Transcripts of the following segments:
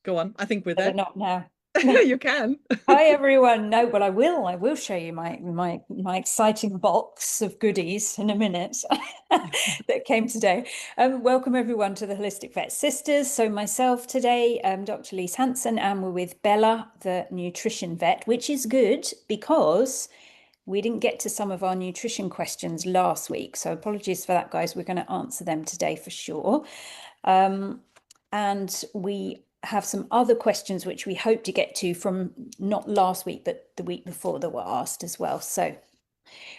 Go on. I think we're Better there. not now. You can. Hi everyone. No, but I will. I will show you my exciting box of goodies in a minute that came today. Welcome everyone to the Holistic Vet Sisters. So myself today, Dr. Lise Hanson, and we're with Bella, the nutrition vet, which is good because we didn't get to some of our nutrition questions last week. So apologies for that, guys. We're going to answer them today for sure. And we have some other questions which we hope to get to from not last week, but the week before that were asked as well. So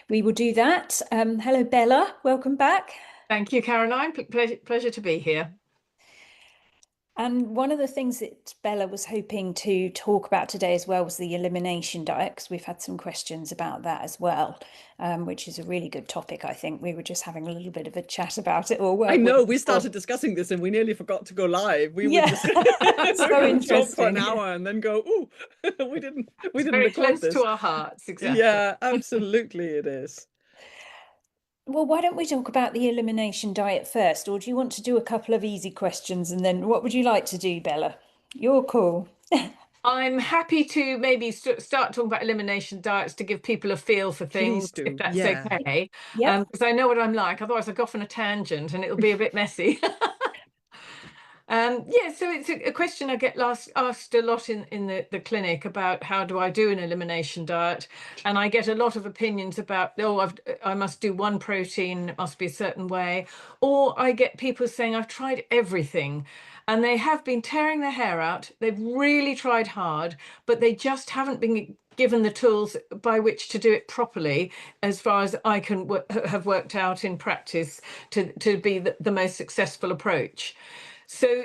we will do that. Hello, Bella. Welcome back. Thank you, Caroline. Pleasure to be here. And one of the things that Bella was hoping to talk about today as well was the elimination diet, because we've had some questions about that as well, which is a really good topic, I think. We were just having a little bit of a chat about it. I know, we started discussing this and we nearly forgot to go live. We were just so talk for an hour and then go, oh, we didn't very close this. to our hearts, exactly. Yeah, absolutely it is. Well, why don't we talk about the elimination diet first? Or do you want to do a couple of easy questions? And then what would you like to do, Bella? You're cool. I'm happy to maybe start talking about elimination diets to give people a feel for things, if that's okay. Yeah. Because I know what I'm like. Otherwise, I go off on a tangent and it'll be a bit messy. Yeah, so it's a question I get asked a lot in the clinic about how do I do an elimination diet, and I get a lot of opinions about, oh, I must do one protein, it must be a certain way, or I get people saying I've tried everything and they have been tearing their hair out, they've really tried hard, but they just haven't been given the tools by which to do it properly, as far as I can have worked out in practice to be the most successful approach. So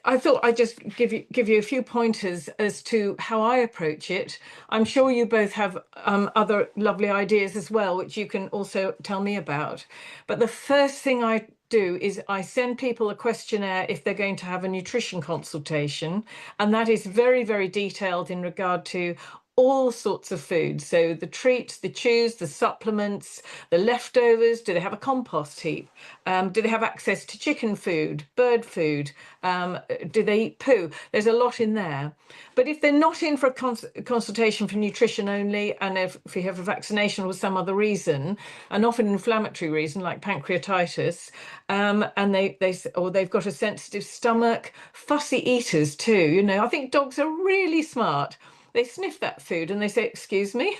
I thought I'd just give you a few pointers as to how I approach it. I'm sure you both have other lovely ideas as well, which you can also tell me about. But the first thing I do is I send people a questionnaire if they're going to have a nutrition consultation, and that is very, very detailed in regard to all sorts of foods. So the treats, the chews, the supplements, the leftovers. Do they have a compost heap? Do they have access to chicken food, bird food? Do they eat poo? There's a lot in there. But if they're not in for a consultation for nutrition only, and if you have a vaccination or some other reason, and often inflammatory reason like pancreatitis, and they've got a sensitive stomach, fussy eaters too. You know, I think dogs are really smart. They sniff that food and they say, excuse me,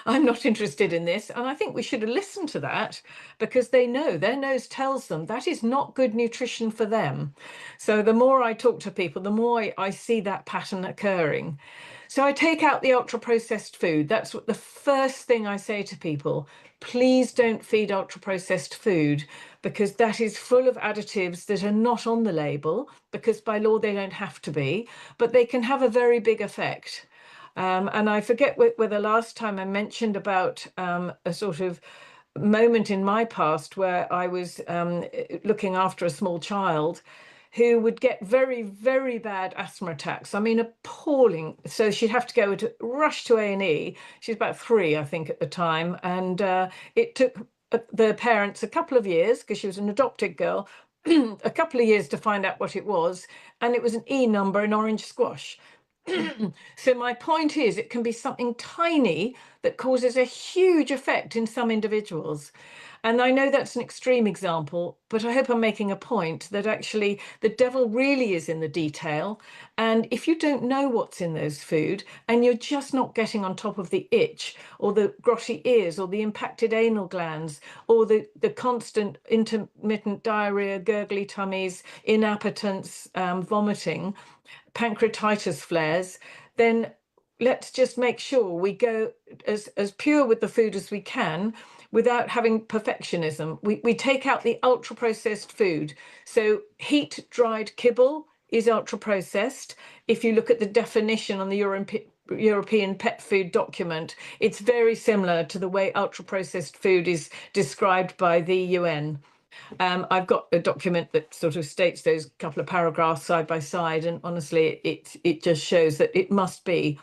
I'm not interested in this. And I think we should listen to that, because they know, their nose tells them that is not good nutrition for them. So the more I talk to people, the more I see that pattern occurring. So I take out the ultra processed food. That's what the first thing I say to people. Please don't feed ultra processed food, because that is full of additives that are not on the label, because by law they don't have to be, but they can have a very big effect. And I forget whether last time I mentioned about a sort of moment in my past where I was looking after a small child who would get very, very bad asthma attacks. I mean, appalling. So she'd have to rush to A&E. She's about 3, I think, at the time. And it took the parents a couple of years, because she was an adopted girl, a couple of years to find out what it was. And it was an E number in orange squash. So my point is, it can be something tiny that causes a huge effect in some individuals. And I know that's an extreme example, but I hope I'm making a point that actually the devil really is in the detail. And if you don't know what's in those food, and you're just not getting on top of the itch or the grotty ears or the impacted anal glands or the constant intermittent diarrhea, gurgly tummies, inappetence, vomiting, pancreatitis flares, then let's just make sure we go as pure with the food as we can without having perfectionism. We take out the ultra processed food. So heat dried kibble is ultra processed. If you look at the definition on the European pet food document, it's very similar to the way ultra processed food is described by the UN. I've got a document that sort of states those couple of paragraphs side by side, and honestly, it just shows that it must be.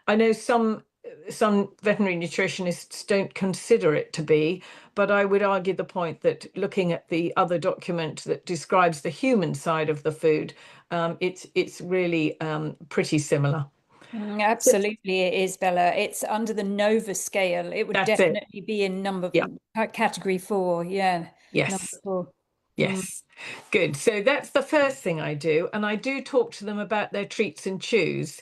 I know some some veterinary nutritionists don't consider it to be, but I would argue the point that looking at the other document that describes the human side of the food, it's really pretty similar. Absolutely, it is, Bella. It's under the Nova scale. It would That's it. definitely be in Yeah. category 4. Yeah. Yes. Number 4. Yes. Good. So that's the first thing I do. And I do talk to them about their treats and chews.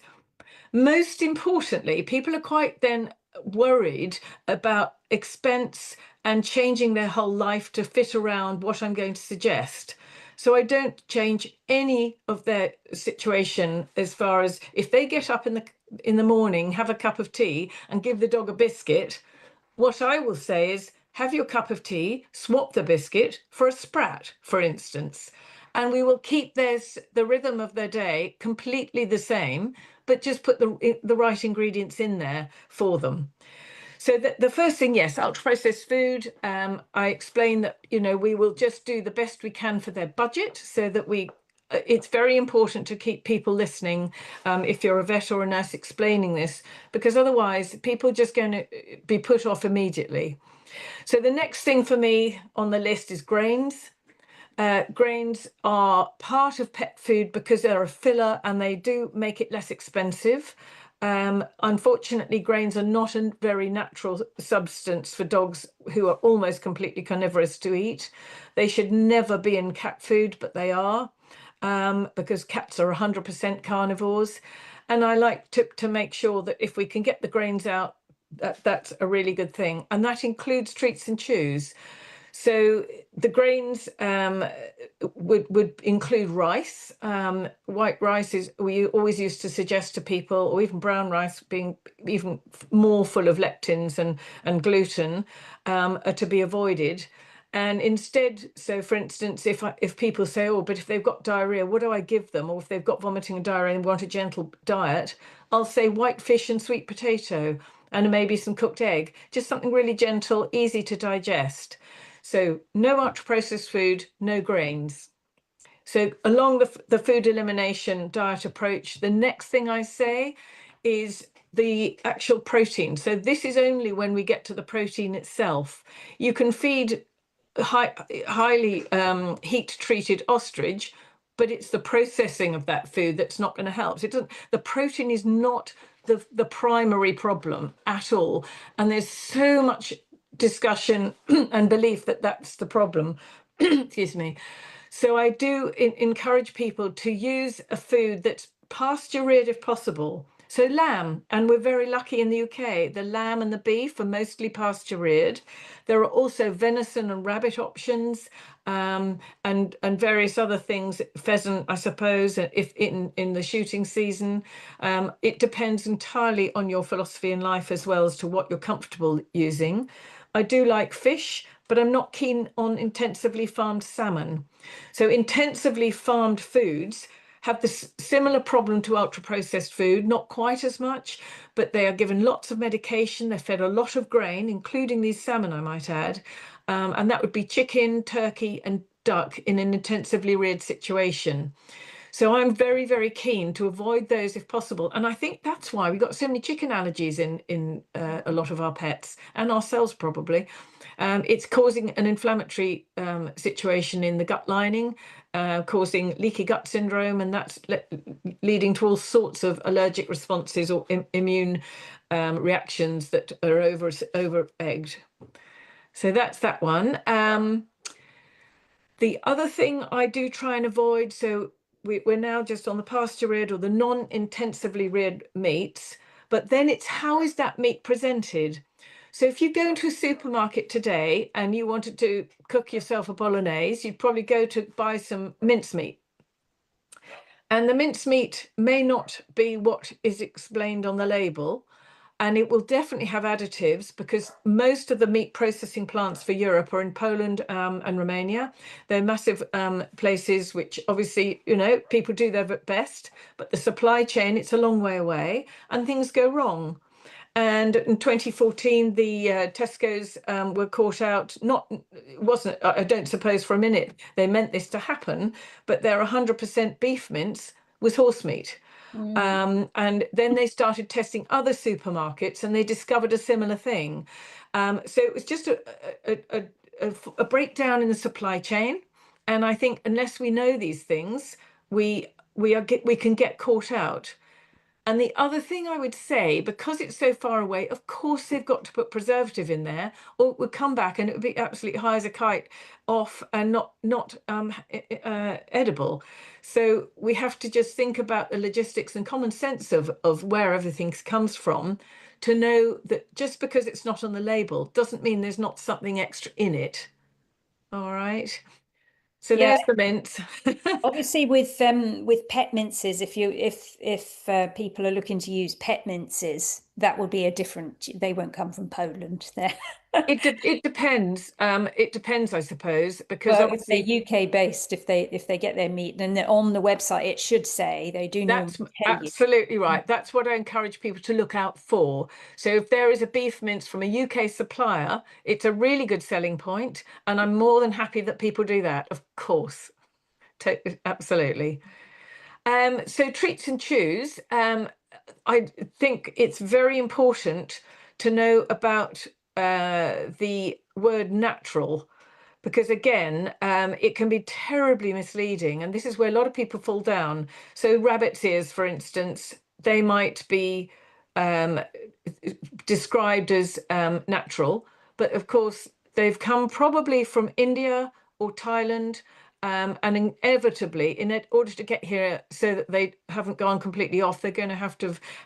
Most importantly, people are quite then worried about expense and changing their whole life to fit around what I'm going to suggest. So I don't change any of their situation as far as if they get up in the morning, have a cup of tea and give the dog a biscuit, what I will say is have your cup of tea, swap the biscuit for a sprat, for instance, and we will keep the rhythm of their day completely the same, but just put the right ingredients in there for them. So the first thing, yes, ultra processed food. I explain that, we will just do the best we can for their budget so that it's very important to keep people listening if you're a vet or a nurse explaining this, because otherwise people are just going to be put off immediately. So the next thing for me on the list is grains. Grains are part of pet food because they're a filler and they do make it less expensive. Unfortunately, grains are not a very natural substance for dogs who are almost completely carnivorous to eat. They should never be in cat food, but they are, because cats are 100% carnivores. And I like to make sure that if we can get the grains out, that's a really good thing. And that includes treats and chews. So the grains would include rice. White rice we always used to suggest to people, or even brown rice being even more full of lectins and gluten, are to be avoided. And instead, so for instance, if people say, oh, but if they've got diarrhea, what do I give them? Or if they've got vomiting and diarrhea and want a gentle diet, I'll say white fish and sweet potato and maybe some cooked egg, just something really gentle, easy to digest. So no ultra processed food, no grains. So along the food elimination diet approach, the next thing I say is the actual protein. So this is only when we get to the protein itself. You can feed highly heat-treated ostrich, but it's the processing of that food that's not going to help. The protein is not the primary problem at all. And there's so much discussion and belief that that's the problem. Excuse me. So I do encourage people to use a food that's pasture-reared if possible. So lamb, and we're very lucky in the UK, the lamb and the beef are mostly pasture-reared. There are also venison and rabbit options, and various other things, pheasant, I suppose, if in the shooting season. It depends entirely on your philosophy in life as well as to what you're comfortable using. I do like fish, but I'm not keen on intensively farmed salmon. So intensively farmed foods have this similar problem to ultra processed food, not quite as much, but they are given lots of medication. They're fed a lot of grain, including these salmon, I might add. And that would be chicken, turkey, and duck in an intensively reared situation. So I'm very, very keen to avoid those if possible. And I think that's why we got so many chicken allergies in a lot of our pets and ourselves probably. It's causing an inflammatory situation in the gut lining, causing leaky gut syndrome, and that's leading to all sorts of allergic responses or immune reactions that are over-egged. So that's that one. The other thing I do try and avoid, so we're now just on the pasture-reared or the non-intensively reared meats, but then it's how is that meat presented? So if you go into a supermarket today and you wanted to cook yourself a bolognese, you'd probably go to buy some mincemeat. And the mincemeat may not be what is explained on the label, and it will definitely have additives because most of the meat processing plants for Europe are in Poland and Romania. They're massive places which obviously, people do their best, but the supply chain, it's a long way away and things go wrong. And in 2014, the Tesco's were caught out. I don't suppose for a minute they meant this to happen, but their 100% beef mince was horse meat. And then they started testing other supermarkets and they discovered a similar thing. So it was just a breakdown in the supply chain. And I think unless we know these things, we can get caught out. And the other thing I would say, because it's so far away, of course they've got to put preservative in there, or it would come back and it would be absolutely high as a kite, off and not edible. So we have to just think about the logistics and common sense of where everything comes from, to know that just because it's not on the label doesn't mean there's not something extra in it. All right. So Yeah. there's the mint. Obviously, with pet minces, if people are looking to use pet minces, that will be a different. They won't come from Poland. There. It depends. It depends, I suppose, because Well, if obviously they're UK based, if they get their meat, then on the website it should say, they do normally that's tell you. absolutely right. That's what I encourage people to look out for. So if there is a beef mince from a UK supplier, it's a really good selling point, and I'm more than happy that people do that. Of course, absolutely. So treats and chews. I think it's very important to know about the word natural, because again, it can be terribly misleading, and this is where a lot of people fall down. So rabbit's ears, for instance, they might be described as natural, but of course they've come probably from India or Thailand, and inevitably, in order to get here so that they haven't gone completely off, they're going to have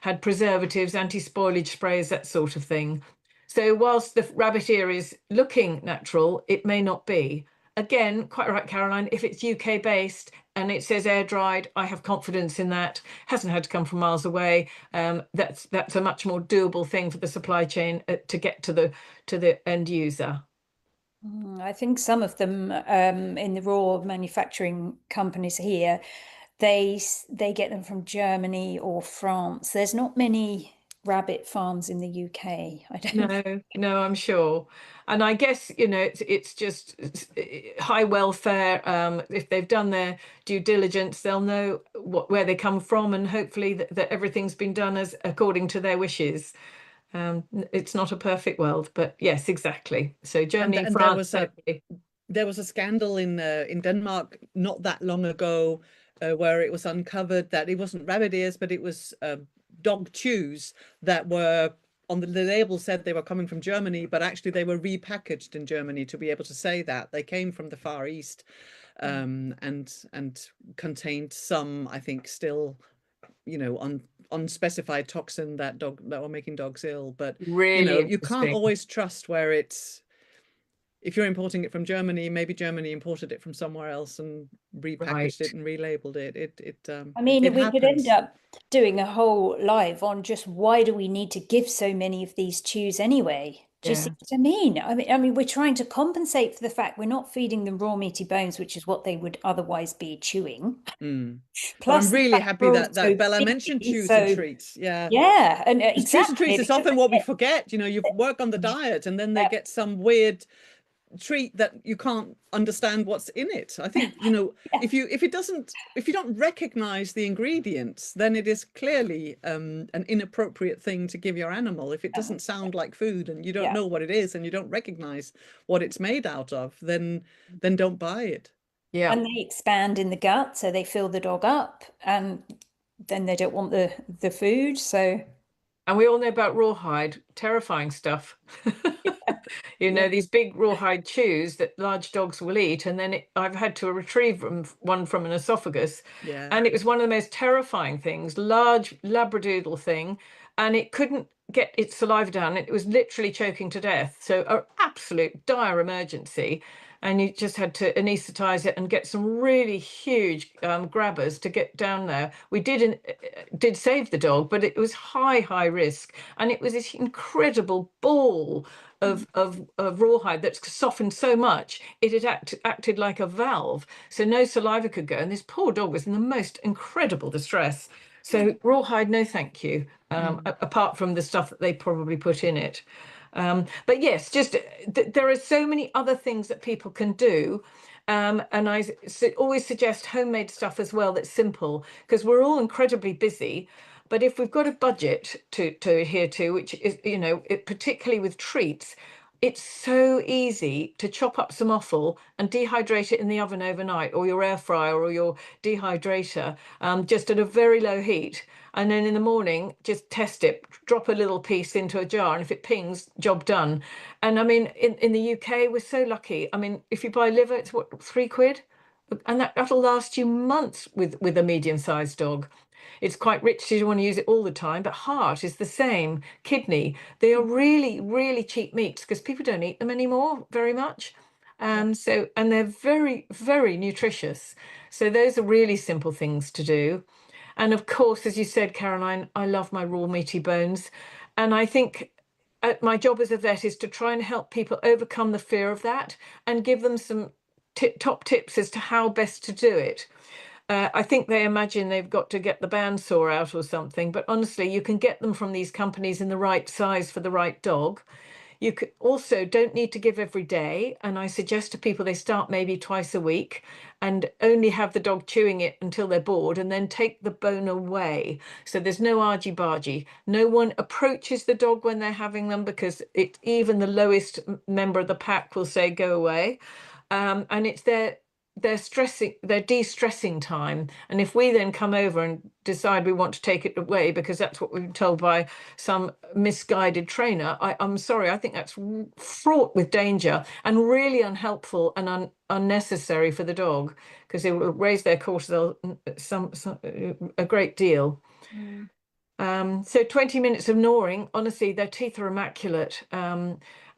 had preservatives, anti-spoilage sprays, that sort of thing. So whilst the rabbit ear is looking natural, it may not be. Again, quite right, Caroline, if it's UK based and it says air dried, I have confidence in that. Hasn't had to come from miles away. That's a much more doable thing for the supply chain to get to the end user. I think some of them in the raw manufacturing companies here, they get them from Germany or France. There's not many rabbit farms in the UK. I don't. No, I'm sure. And I guess, it's just high welfare. If they've done their due diligence, they'll know where they come from, and hopefully that everything's been done as according to their wishes. It's not a perfect world, but yes, exactly. So Germany and France. There was a scandal in Denmark not that long ago, where it was uncovered that it wasn't rabbit ears, but it was dog chews that were on the label said they were coming from Germany, but actually they were repackaged in Germany to be able to say that they came from the Far East, and contained some, I think, still, unspecified toxin that were making dogs ill. But really, you can't always trust where it's. If you're importing it from Germany, maybe Germany imported it from somewhere else and repackaged it and relabeled it. I mean, we happens. could end up doing a whole live on just why do we need to give so many of these chews anyway? Do you see what I mean? I mean, we're trying to compensate for the fact we're not feeding them raw meaty bones, which is what they would otherwise be chewing. Plus, I'm really happy that Bella mentioned chews and treats. Yeah, and exactly. Chews and treats is often what we forget. You work on the diet, and then they get some weird treat that you can't understand what's in it. I think if you don't recognize the ingredients, then it is clearly an inappropriate thing to give your animal. If it doesn't sound like food and you don't know what it is and you don't recognize what it's made out of, then don't buy it. Yeah. And they expand in the gut, so they fill the dog up, and then they don't want the food. So, and we all know about rawhide, terrifying stuff. These big rawhide chews that large dogs will eat, and then I've had to retrieve one from an esophagus, and it was one of the most terrifying things. Large labradoodle thing, and it couldn't get its saliva down. It was literally choking to death. So an absolute dire emergency. And you just had to anesthetize it and get some really huge grabbers to get down there. We did save the dog, but it was high risk. And it was this incredible ball of rawhide that's softened so much, it had acted like a valve. So no saliva could go. And this poor dog was in the most incredible distress. So rawhide, no thank you, apart from the stuff that they probably put in it. But yes, just there are so many other things that people can do. And I always suggest homemade stuff as well that's simple, because we're all incredibly busy. But if we've got a budget to adhere to, which is, particularly with treats, it's so easy to chop up some offal and dehydrate it in the oven overnight, or your air fryer or your dehydrator, just at a very low heat. And then in the morning, just test it, drop a little piece into a jar, and if it pings, job done. And I mean, in the UK, we're so lucky. I mean, if you buy liver, it's what, £3? And that'll last you months with a medium-sized dog. It's quite rich, so you don't want to use it all the time, but heart is the same. Kidney, they are really, really cheap meats because people don't eat them anymore very much. And they're very, very nutritious. So those are really simple things to do. And of course, as you said, Caroline, I love my raw meaty bones. And I think my job as a vet is to try and help people overcome the fear of that and give them some top tips as to how best to do it. I think they imagine they've got to get the bandsaw out or something, but honestly, you can get them from these companies in the right size for the right dog. You also don't need to give every day, and I suggest to people they start maybe twice a week and only have the dog chewing it until they're bored, and then take the bone away. So there's no argy-bargy. No one approaches the dog when they're having them, because even the lowest member of the pack will say go away. And it's their de-stressing time. And if we then come over and decide we want to take it away because that's what we've been told by some misguided trainer, I'm sorry, I think that's fraught with danger and really unhelpful and unnecessary for the dog, because it will raise their cortisol a great deal. So 20 minutes of gnawing, honestly, their teeth are immaculate.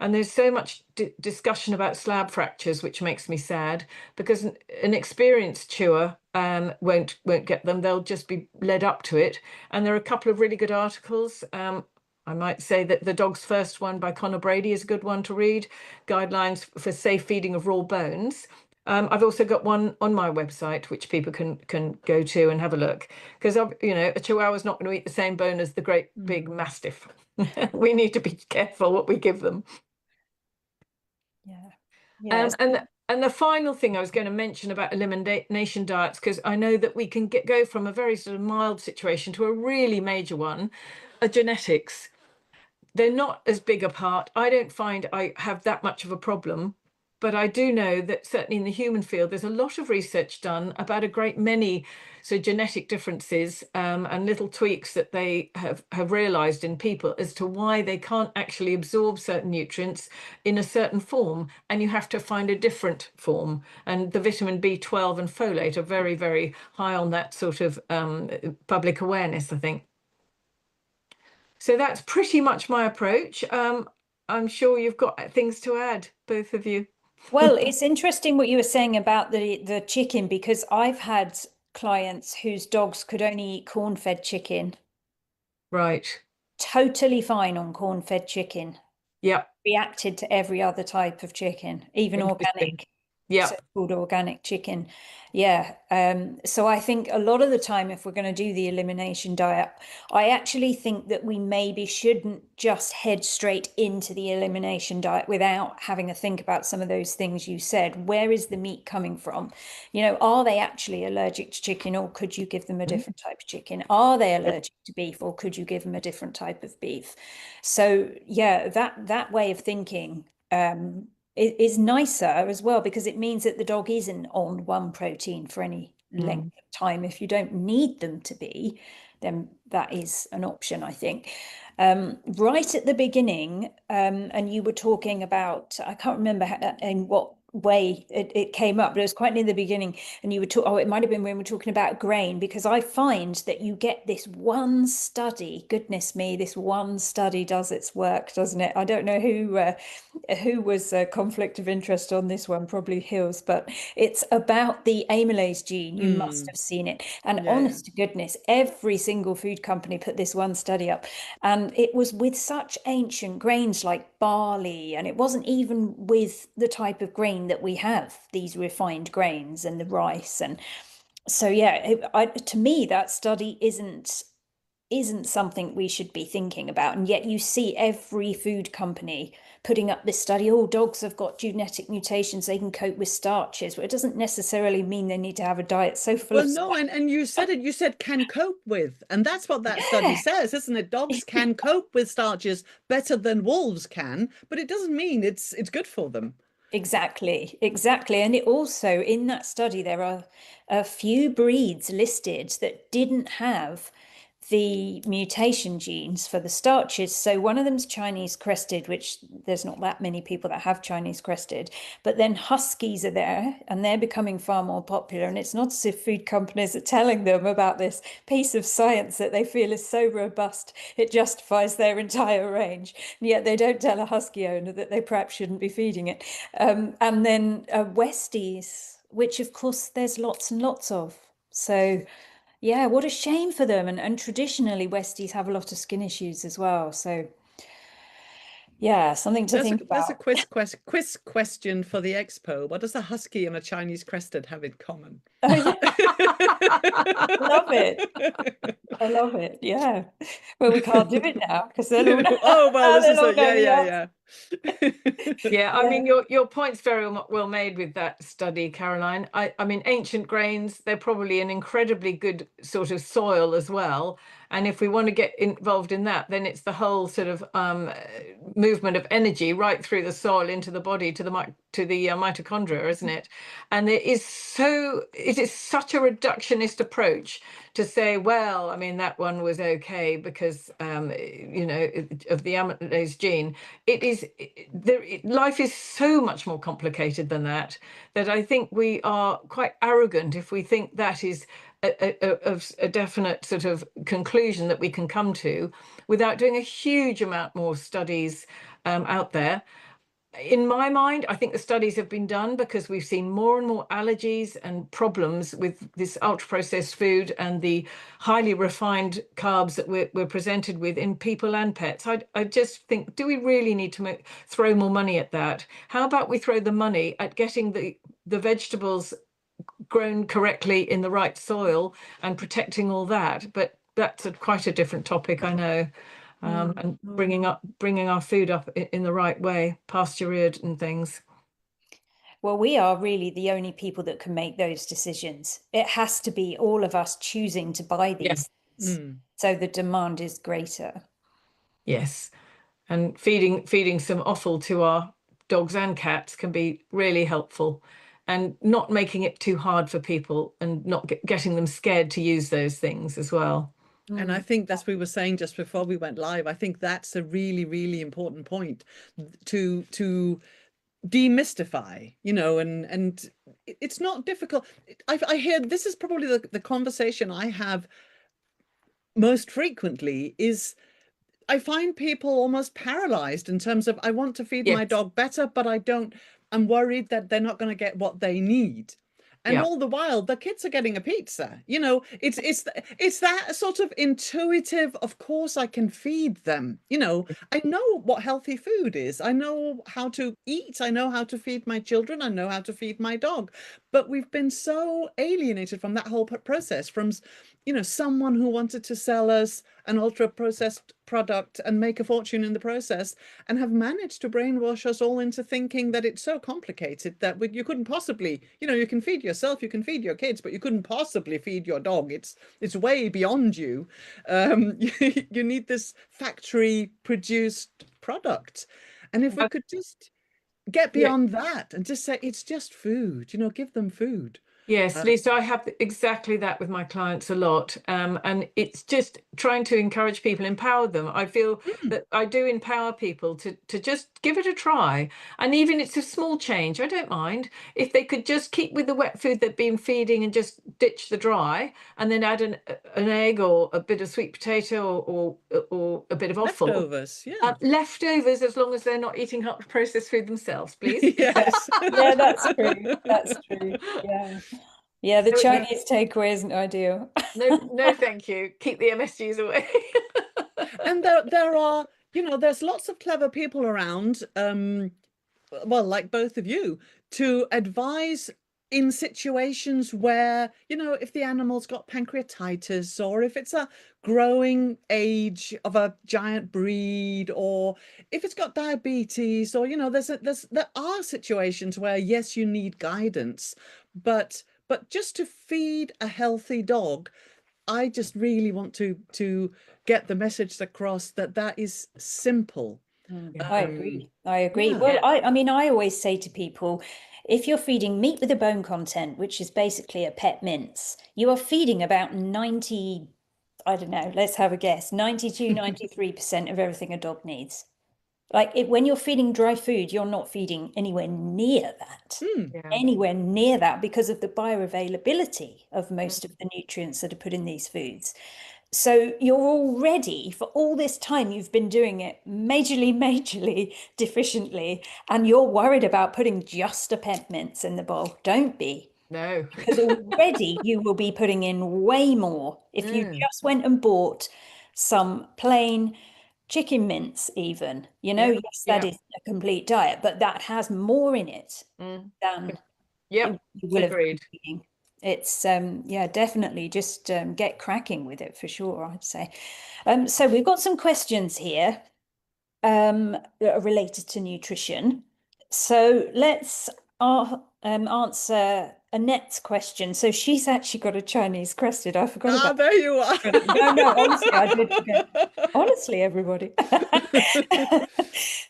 And there's so much discussion about slab fractures, which makes me sad, because an experienced chewer won't get them. They'll just be led up to it. And there are a couple of really good articles. I might say that The Dog's First one by Conor Brady is a good one to read. Guidelines for safe feeding of raw bones. I've also got one on my website, which people can go to and have a look, because a Chihuahua's not going to eat the same bone as the great big Mastiff. We need to be careful what we give them. Yeah. And the final thing I was going to mention about elimination diets, because I know that we can go from a very sort of mild situation to a really major one, are genetics. They're not as big a part. I don't find I have that much of a problem, but I do know that certainly in the human field, there's a lot of research done about a great many genetic differences and little tweaks that they have realized in people as to why they can't actually absorb certain nutrients in a certain form, and you have to find a different form. And the vitamin B12 and folate are very, very high on that sort of public awareness, I think. So that's pretty much my approach. I'm sure you've got things to add, both of you. Well, it's interesting what you were saying about the chicken, because I've had clients whose dogs could only eat corn-fed chicken. Right. Totally fine on corn-fed chicken. Yeah. Reacted to every other type of chicken, even organic. Yeah. So-called organic chicken. Yeah. So I think a lot of the time, if we're going to do the elimination diet, I actually think that we maybe shouldn't just head straight into the elimination diet without having a think about some of those things you said. Where is the meat coming from? Are they actually allergic to chicken, or could you give them a different type of chicken? Are they allergic to beef, or could you give them a different type of beef? So yeah, that way of thinking is nicer as well, because it means that the dog isn't on one protein for any length of time. If you don't need them to be, then that is an option, I think. Right at the beginning, and you were talking about, I can't remember in what way it came up, but it was quite near the beginning, and you were it might have been when we were talking about grain, because I find that you get this one study, goodness me, this one study does its work, doesn't it? I don't know who was a conflict of interest on this one, probably Hills, but it's about the amylase gene. You must have seen it. And honest to goodness, every single food company put this one study up, and it was with such ancient grains like barley, and it wasn't even with the type of grain that we have, these refined grains and the rice. And so yeah, to me that study isn't isn't something we should be thinking about. And yet you see every food company putting up this study, oh, dogs have got genetic mutations, they can cope with starches. Well, it doesn't necessarily mean they need to have a diet so full Well, of no, starch. and you said it, you said can cope with, and that's what that study Yeah. says, isn't it? Dogs can cope with starches better than wolves can, but it doesn't mean it's good for them. Exactly, exactly. And it also, in that study, there are a few breeds listed that didn't have the mutation genes for the starches. So one of them's Chinese crested, which there's not that many people that have Chinese crested, but then Huskies are there and they're becoming far more popular. And it's not as if food companies are telling them about this piece of science that they feel is so robust, it justifies their entire range. And yet they don't tell a Husky owner that they perhaps shouldn't be feeding it. And then Westies, which of course there's lots and lots of. So yeah, what a shame for them. And traditionally, Westies have a lot of skin issues as well. So, yeah, something to think There's a about. quiz question for the expo. What does a husky and a Chinese crested have in common? Oh, yeah. Love it. I love it. Yeah. Well, we can't do it now because they'll all, Oh, well, this is they'll all a, yeah, know the yeah, answer. yeah. Yeah, I Yeah. mean, your point's very well made with that study, Caroline. I mean, ancient grains, they're probably an incredibly good sort of soil as well. And if we want to get involved in that, then it's the whole sort of movement of energy right through the soil into the body to the mitochondria, isn't it? And it is such a reductionist approach to say, well, I mean, that one was okay because you know, of the amylase gene. Life is so much more complicated than that, that I think we are quite arrogant if we think that is a definite sort of conclusion that we can come to without doing a huge amount more studies out there. In my mind, I think the studies have been done because we've seen more and more allergies and problems with this ultra processed food and the highly refined carbs that we're presented with in people and pets. I just think, do we really need to throw more money at that? How about we throw the money at getting the vegetables grown correctly in the right soil and protecting all that? But that's quite a different topic, I know. And bringing our food up in the right way, pasture-reared and things. Well, we are really the only people that can make those decisions. It has to be all of us choosing to buy these things. So the demand is greater. Yes. And feeding some offal to our dogs and cats can be really helpful, and not making it too hard for people and not getting them scared to use those things as well. And I think that's what we were saying just before we went live. I think that's a really, really important point to demystify, you know, and it's not difficult. I hear this is probably the conversation I have most frequently is I find people almost paralyzed in terms of I want to feed my Yes. dog better, but I'm worried that they're not going to get what they need. And Yeah. all the while, the kids are getting a pizza. You know, it's that sort of intuitive, of course I can feed them. You know, I know what healthy food is. I know how to eat. I know how to feed my children. I know how to feed my dog. But we've been so alienated from that whole process, from, you know, someone who wanted to sell us an ultra processed product and make a fortune in the process, and have managed to brainwash us all into thinking that it's so complicated that you couldn't possibly, you know, you can feed yourself, you can feed your kids, but you couldn't possibly feed your dog. It's way beyond you. You need this factory produced product. And if we could just get beyond that and just say it's just food, you know, give them food. Yes, Lisa, I have exactly that with my clients a lot. And it's just trying to encourage people, empower them. I feel that I do empower people to just give it a try. And even it's a small change, I don't mind. If they could just keep with the wet food they've been feeding and just ditch the dry, and then add an egg or a bit of sweet potato or a bit of offal. Leftovers, yeah. Leftovers, as long as they're not eating up processed food themselves, please. Yes. Yeah, that's true. That's true. Yeah. Yeah, the Chinese takeaway isn't ideal. No, thank you. Keep the MSGs away. And there are, you know, there's lots of clever people around, well, like both of you, to advise in situations where, you know, if the animal's got pancreatitis, or if it's a growing age of a giant breed, or if it's got diabetes, or, you know, there are situations where, yes, you need guidance, but just to feed a healthy dog, I just really want to get the message across that that is simple. I agree. I agree. Yeah. Well, I mean, I always say to people, if you're feeding meat with a bone content, which is basically a pet mince, you are feeding about 90, I don't know, let's have a guess, 92, 93% of everything a dog needs. Like when you're feeding dry food, you're not feeding anywhere near that. Yeah. Anywhere near that because of the bioavailability of most of the nutrients that are put in these foods. So you're already, for all this time, you've been doing it majorly deficiently, and you're worried about putting just a pet mince in the bowl. Don't be. No. Because already you will be putting in way more if you just went and bought some plain chicken mince even, you know, yes, that is a complete diet, but that has more in it than Yep. you will have Agreed. been eating. It's yeah, definitely just get cracking with it for sure, I'd say. So we've got some questions here that are related to nutrition. So let's answer Annette's question. So she's actually got a Chinese crested. I forgot about there you are. No, honestly, I did forget. Honestly, everybody.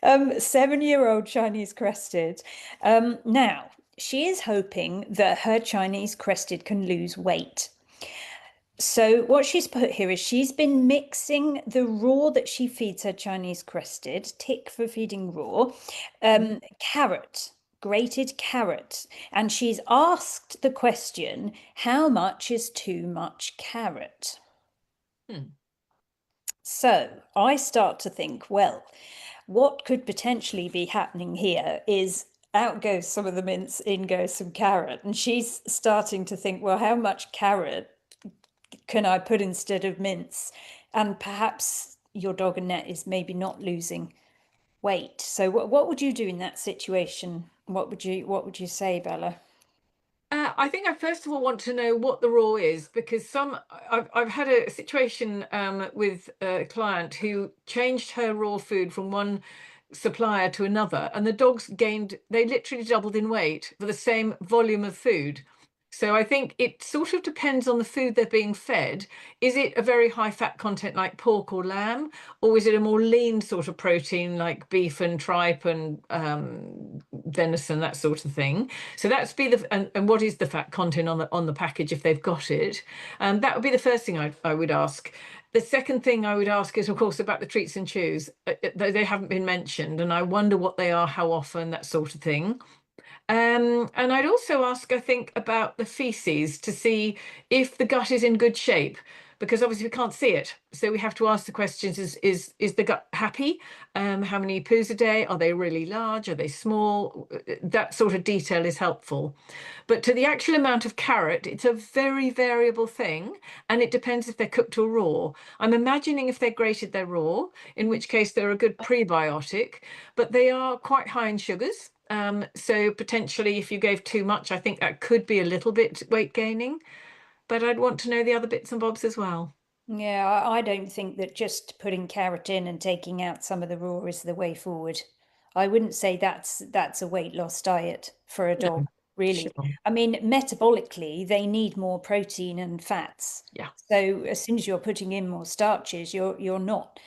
7-year-old Chinese crested. Now, she is hoping that her Chinese crested can lose weight. So what she's put here is she's been mixing the raw that she feeds her Chinese crested, tick for feeding raw, carrot, grated carrot. And she's asked the question, how much is too much carrot? So I start to think, well, what could potentially be happening here is out goes some of the mince, in goes some carrot. And she's starting to think, well, how much carrot can I put instead of mince? And perhaps your dog Annette is maybe not losing weight. So what would you do in that situation? What would you say, Bella? I think I first of all want to know what the raw is, because I've had a situation with a client who changed her raw food from one supplier to another, and the dogs they literally doubled in weight for the same volume of food. So I think it sort of depends on the food they're being fed. Is it a very high fat content like pork or lamb, or is it a more lean sort of protein like beef and tripe and venison, that sort of thing? So that's and what is the fat content on the package if they've got it? That would be the first thing I would ask. The second thing I would ask is, of course, about the treats and chews. They haven't been mentioned, and I wonder what they are, how often, that sort of thing. And I'd also ask, I think, about the feces to see if the gut is in good shape, because obviously we can't see it. So we have to ask the questions, is the gut happy? How many poos a day? Are they really large? Are they small? That sort of detail is helpful. But to the actual amount of carrot, it's a very variable thing, and it depends if they're cooked or raw. I'm imagining if they're grated, they're raw, in which case they're a good prebiotic, but they are quite high in sugars. So potentially if you gave too much, I think that could be a little bit weight gaining, but I'd want to know the other bits and bobs as well. Yeah, I don't think that just putting carrot in and taking out some of the raw is the way forward. I wouldn't say that's a weight loss diet for a dog, really. Sure. I mean, metabolically, they need more protein and fats. Yeah. So as soon as you're putting in more starches, you're not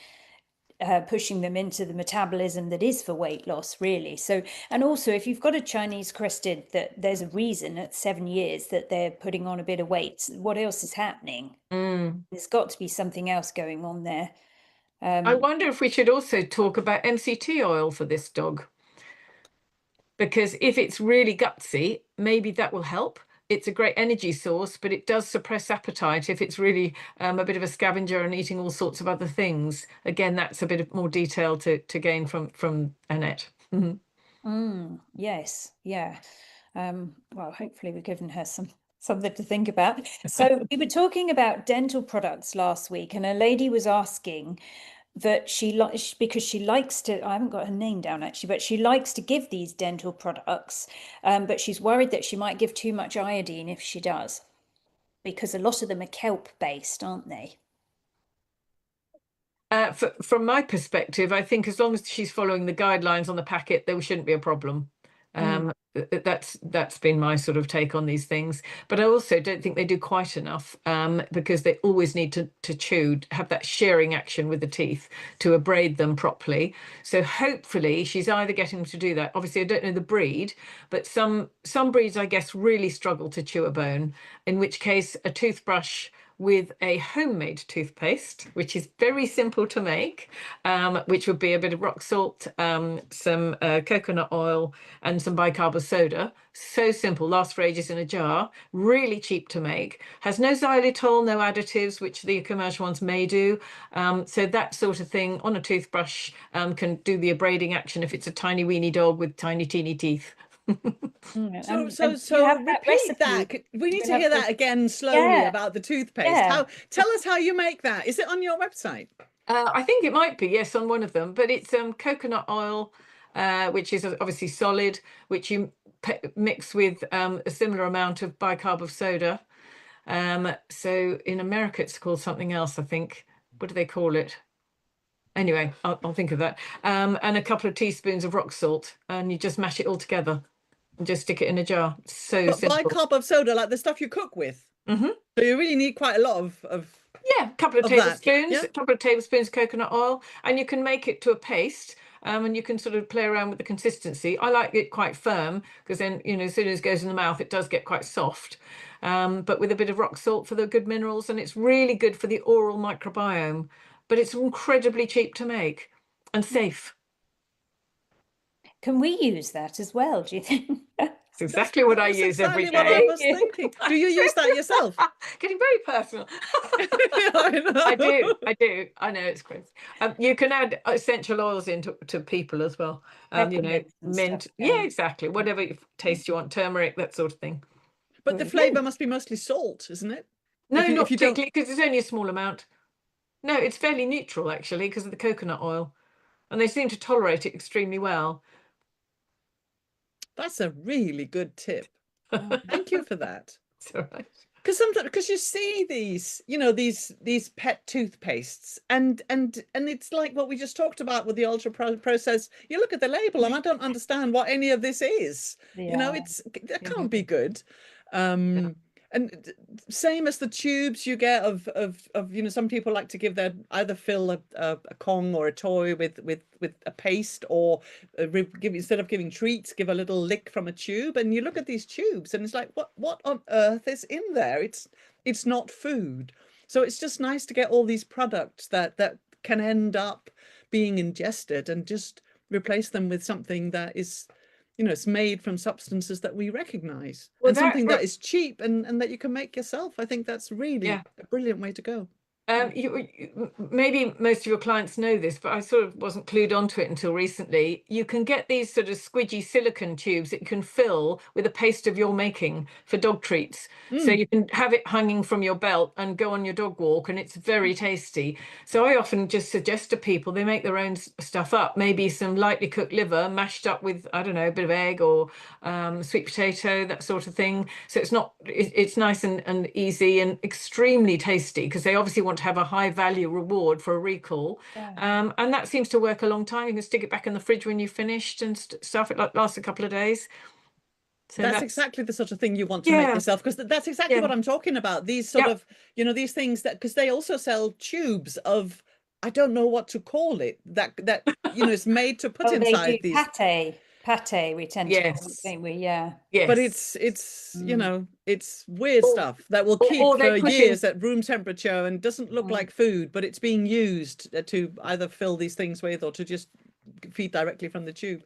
pushing them into the metabolism that is for weight loss, really. So, and also if you've got a Chinese crested, that there's a reason at 7 years that they're putting on a bit of weight. What else is happening? There's got to be something else going on there. I wonder if we should also talk about MCT oil for this dog, because if it's really gutsy, maybe that will help. It's a great energy source, but it does suppress appetite if it's really a bit of a scavenger and eating all sorts of other things. Again, that's a bit of more detail to gain from Annette. Yes, yeah. Well, hopefully we've given her something to think about. So we were talking about dental products last week, and a lady was asking that she likes, because she likes to, I haven't got her name down actually, but she likes to give these dental products, but she's worried that she might give too much iodine if she does, because a lot of them are kelp based, aren't they? From my perspective, I think as long as she's following the guidelines on the packet, there shouldn't be a problem. That's been my sort of take on these things. But I also don't think they do quite enough, because they always need to chew, have that shearing action with the teeth to abrade them properly. So hopefully she's either getting them to do that. Obviously, I don't know the breed, but some breeds, I guess, really struggle to chew a bone, in which case a toothbrush with a homemade toothpaste, which is very simple to make, which would be a bit of rock salt, some coconut oil, and some bicarb of soda. So simple, lasts for ages in a jar, really cheap to make, has no xylitol, no additives, which the commercial ones may do. So that sort of thing on a toothbrush can do the abrading action if it's a tiny weeny dog with tiny teeny teeth. So repeat that. We need to hear that again slowly about the toothpaste. Tell us how you make that. Is it on your website? I think it might be, yes, on one of them, but it's coconut oil, which is obviously solid, which you mix with a similar amount of bicarb of soda. So in America it's called something else, I think. What do they call it? Anyway, I'll think of that. And a couple of teaspoons of rock salt, and you just mash it all together and just stick it in a jar. So simple. Bicarb of soda, like the stuff you cook with. So you really need quite a lot of a couple of tablespoons, a couple of tablespoons coconut oil, and you can make it to a paste. And you can sort of play around with the consistency. I like it quite firm, because then, as soon as it goes in the mouth, it does get quite soft. But with a bit of rock salt for the good minerals, and it's really good for the oral microbiome. But it's incredibly cheap to make and safe. Can we use that as well, do you think? That's exactly what I use every day. What I was thinking. Do you use that yourself? Getting very personal. I do. I know, it's crazy. You can add essential oils into people as well. Mint. Yeah, exactly. Whatever taste you want, turmeric, that sort of thing. But the flavour must be mostly salt, isn't it? No, not particularly, because it's only a small amount. No, it's fairly neutral, actually, because of the coconut oil. And they seem to tolerate it extremely well. That's a really good tip. Thank you for that. It's all right. Because you see these, these pet toothpastes, and it's like what we just talked about with the ultra processed. You look at the label, and I don't understand what any of this is. That can't be good. And same as the tubes you get of some people like to give their, either fill a Kong or a toy with a paste, or give, instead of giving treats, give a little lick from a tube. And you look at these tubes and it's like, what on earth is in there? It's not food. So it's just nice to get all these products that can end up being ingested, and just replace them with something that is, it's made from substances that we recognize, and something that is cheap and that you can make yourself. I think that's really a brilliant way to go. Maybe most of your clients know this, but I sort of wasn't clued onto it until recently. You can get these sort of squidgy silicone tubes that you can fill with a paste of your making for dog treats. So you can have it hanging from your belt and go on your dog walk, and it's very tasty. So I often just suggest to people they make their own stuff up, maybe some lightly cooked liver mashed up with, I don't know, a bit of egg or sweet potato, that sort of thing. So it's nice and easy and extremely tasty, because they obviously want to have a high value reward for a recall. And that seems to work a long time. You can stick it back in the fridge when you've finished and stuff. It lasts a couple of days. So that's exactly the sort of thing you want to make yourself, because that's exactly what I'm talking about. These sort of, these things that, because they also sell tubes of, I don't know what to call it, that it's made to put inside these. Pate, we tend to call it, think we? But it's it's weird stuff that will keep for years at room temperature and doesn't look like food, but it's being used to either fill these things with or to just feed directly from the tube.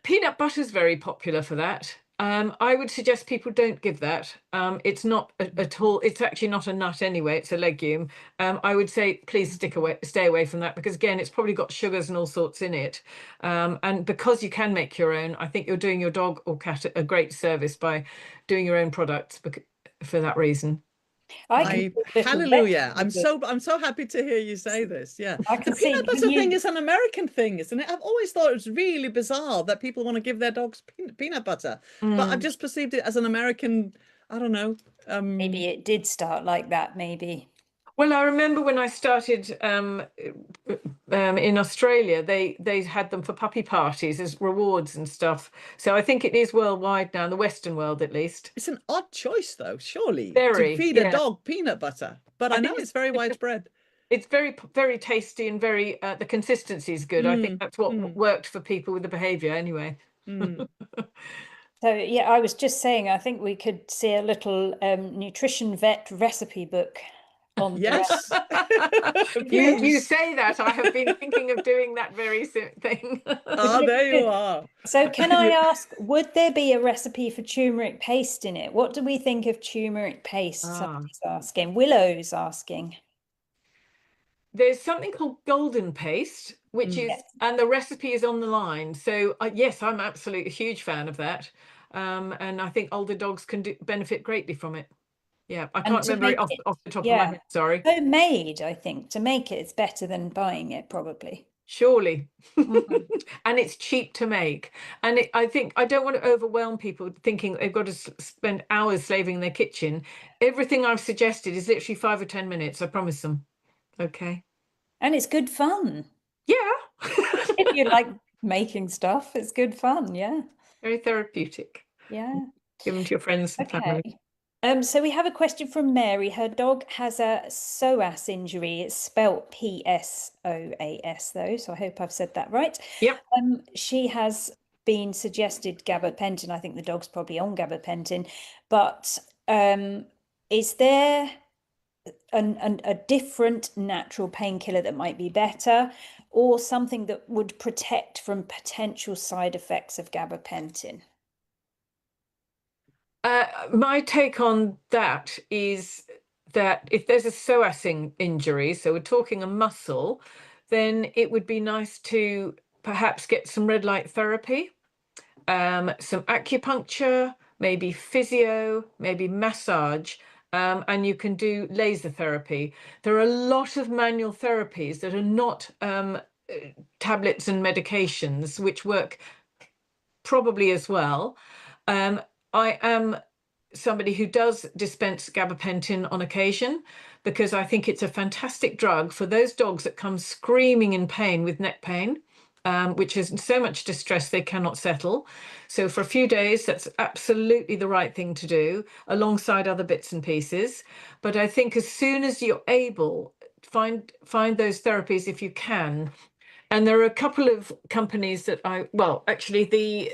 Peanut butter is very popular for that. I would suggest people don't give that. It's not at all. It's actually not a nut anyway. It's a legume. I would say please stay away from that, because again, it's probably got sugars and all sorts in it. And because you can make your own, I think you're doing your dog or cat a great service by doing your own products for that reason. I can see little Hallelujah. vegetables. I'm so happy to hear you say this. Yeah. I The can see peanut butter thing is an American thing, isn't it? I've always thought it was really bizarre that people want to give their dogs peanut butter, but I've just perceived it as an American, I don't know. maybe it did start like that, maybe. Well, I remember when I started in Australia, they had them for puppy parties as rewards and stuff. So I think it is worldwide now, in the Western world at least. It's an odd choice though, surely, to Very, feed a yeah. dog peanut butter, but I I know think it's very widespread. it's very, very tasty and very, the consistency is good. I think Mm, that's what mm, worked for people with the behavior anyway. mm. So yeah, I was just saying, I think we could see a little nutrition vet recipe book on the web. Yes. You Please. say that. I have been thinking of doing that very thing. Ah, there you are. So can I ask, would there be a recipe for turmeric paste in it? What do we think of turmeric paste? Ah. Somebody's asking. Willow's asking. There's something called golden paste, which Mm. is, and the recipe is on the line. So yes, I'm absolutely a huge fan of that. And I think older dogs can benefit greatly from it. Yeah, I And can't to remember it make off the top of my yeah, head, sorry. homemade, I think. To make it, it's better than buying it, probably. Surely. Mhm. And it's cheap to make. And I think I don't want to overwhelm people thinking they've got to spend hours slaving in their kitchen. Everything I've suggested is literally 5 or 10 minutes, I promise them. Okay. And it's good fun. Yeah. If you like making stuff, it's good fun. Yeah. Very therapeutic. Yeah. Give them to your friends and family. Okay. So we have a question from Mary. Her dog has a psoas injury. It's spelt PSOAS though, so I hope I've said that right. Yep. She has been suggested gabapentin. I think the dog's probably on gabapentin, but is there a different natural painkiller that might be better, or something that would protect from potential side effects of gabapentin? My take on that is that if there's a psoas injury, so we're talking a muscle, then it would be nice to perhaps get some red light therapy, some acupuncture, maybe physio, maybe massage, and you can do laser therapy. There are a lot of manual therapies that are not tablets and medications, which work probably as well. I am somebody who does dispense gabapentin on occasion because I think it's a fantastic drug for those dogs that come screaming in pain with neck pain, which is so much distress they cannot settle. So for a few days, that's absolutely the right thing to do alongside other bits and pieces. But I think as soon as you're able, find those therapies if you can. And there are a couple of companies that actually the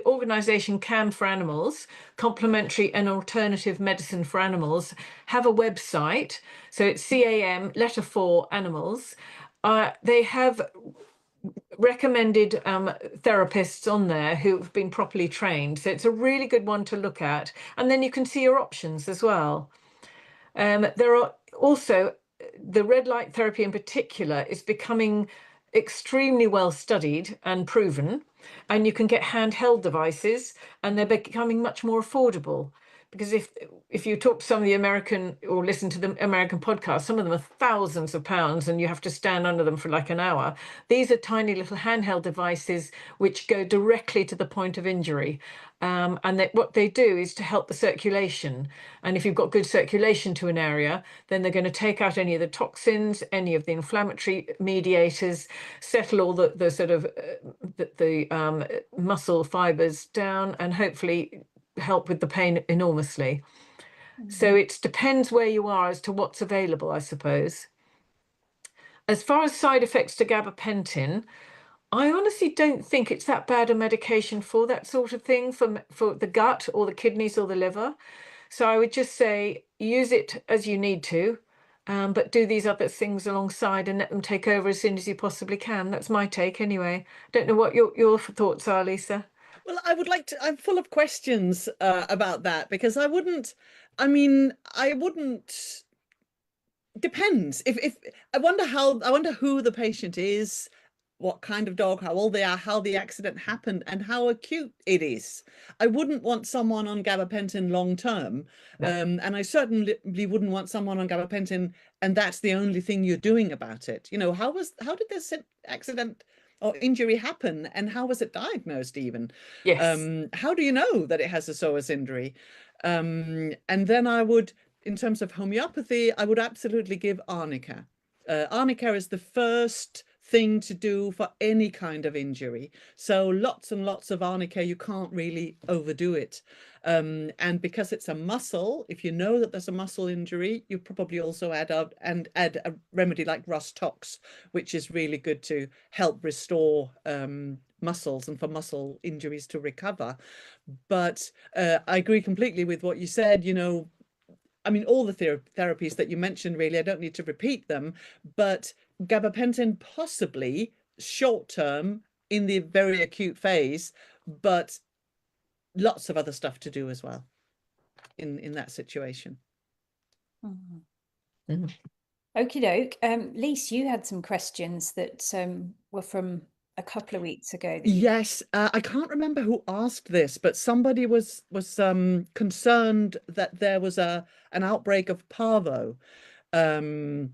organization CAM for Animals, Complementary and Alternative Medicine for Animals, have a website. So it's CAM, letter 4, Animals. They have recommended therapists on there who've been properly trained. So it's a really good one to look at. And then you can see your options as well. There are also, the red light therapy in particular is becoming extremely well studied and proven, and you can get handheld devices and they're becoming much more affordable. Because if you talk to some of the American or listen to the American podcasts, some of them are thousands of pounds and you have to stand under them for like an hour. These are tiny little handheld devices which go directly to the point of injury. And what they do is to help the circulation. And if you've got good circulation to an area, then they're going to take out any of the toxins, any of the inflammatory mediators, settle all the sort of the muscle fibers down, and hopefully help with the pain enormously. So it depends where you are as to what's available, I suppose. As far as side effects to gabapentin, I honestly don't think it's that bad a medication for that sort of thing, for the gut or the kidneys or the liver. So I would just say use it as you need to, but do these other things alongside and let them take over as soon as you possibly can. That's my take anyway. Don't know what your thoughts are, Lisa. Well, I would like to, I'm full of questions about that because I wouldn't, depends. If I wonder who the patient is, what kind of dog, how old they are, how the accident happened, and how acute it is. I wouldn't want someone on gabapentin long term, and I certainly wouldn't want someone on gabapentin and that's the only thing you're doing about it. You know, how did this accident or injury happen, and how was it diagnosed even? Yes. How do you know that it has a psoas injury? And then I would, in terms of homeopathy, I would absolutely give arnica. Arnica is the first thing to do for any kind of injury. So lots and lots of arnica, you can't really overdo it. And because it's a muscle, if you know that there's a muscle injury, you probably also add a remedy like Rust Tox, which is really good to help restore muscles and for muscle injuries to recover. But I agree completely with what you said. You know, I mean, all the therapies that you mentioned, really, I don't need to repeat them, but gabapentin possibly short term in the very acute phase, but lots of other stuff to do as well in that situation. Mm-hmm. Okie doke. Lise, you had some questions that were from a couple of weeks ago. Yes, I can't remember who asked this, but somebody was concerned that there was an outbreak of parvo, and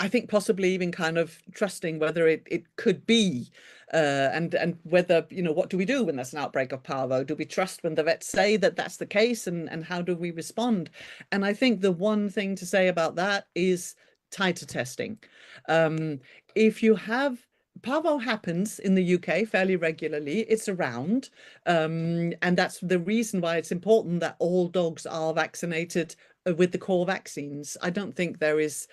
I think possibly even kind of trusting whether it could be, and whether, you know, what do we do when there's an outbreak of parvo? Do we trust when the vets say that that's the case, and how do we respond? And I think the one thing to say about that is titer testing. If you have Parvo happens in the UK fairly regularly. It's around, and that's the reason why it's important that all dogs are vaccinated with the core vaccines. I don't think there is.